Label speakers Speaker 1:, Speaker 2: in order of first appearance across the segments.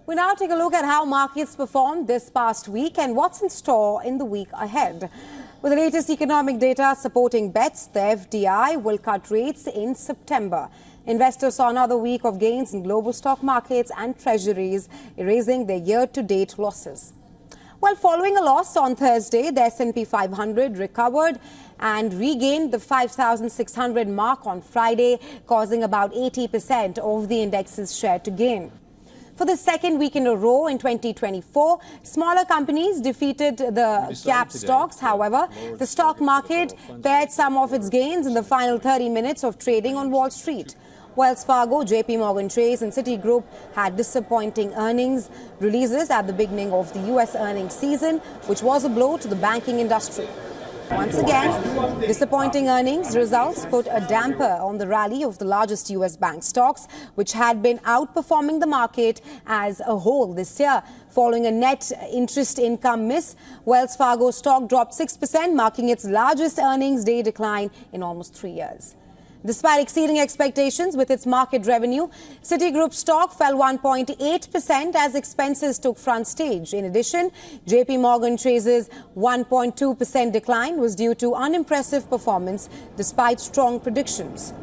Speaker 1: We now take a look at how markets performed this past week and what's in store in the week ahead. With the latest economic data supporting bets, the FDI will cut rates in September. Investors saw another week of gains in global stock markets and treasuries, erasing their year-to-date losses. Well, following a loss on Thursday, the S&P 500 recovered and regained the 5,600 mark on Friday, causing about 80% of the index's share to gain. For the second week in a row in 2024, smaller companies defeated the gap stocks. However, the stock market pared some of its gains in the final 30 minutes of trading on Wall Street. Wells Fargo, JP Chase and Citigroup had disappointing earnings releases at the beginning of the U.S. earnings season, which was a blow to the banking industry. Once again, disappointing earnings results put a damper on the rally of the largest U.S. bank stocks, which had been outperforming the market as a whole this year. Following a net interest income miss, Wells Fargo stock dropped 6%, marking its largest earnings day decline in almost 3 years. Despite exceeding expectations with its market revenue, Citigroup stock fell 1.8% as expenses took front stage. In addition, JP Chase's 1.2% decline was due to unimpressive performance despite strong predictions.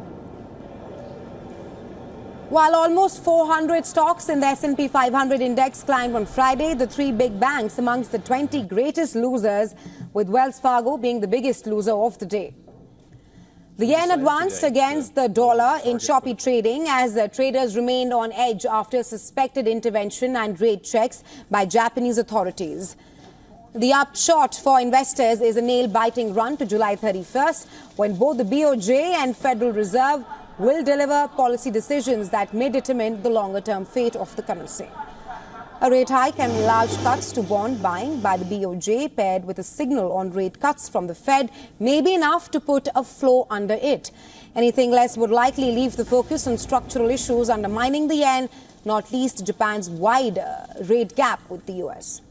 Speaker 1: While almost 400 stocks in the S&P 500 index climbed on Friday, the three big banks amongst the 20 greatest losers, with Wells Fargo being the biggest loser of the day. The yen advanced against the dollar in choppy trading as traders remained on edge after suspected intervention and rate checks by Japanese authorities. The upshot for investors is a nail-biting run to July 31st, when both the BOJ and Federal Reserve will deliver policy decisions that may determine the longer-term fate of the currency. A rate hike and large cuts to bond buying by the BOJ paired with a signal on rate cuts from the Fed may be enough to put a floor under it. Anything less would likely leave the focus on structural issues undermining the yen, not least Japan's wide rate gap with the US.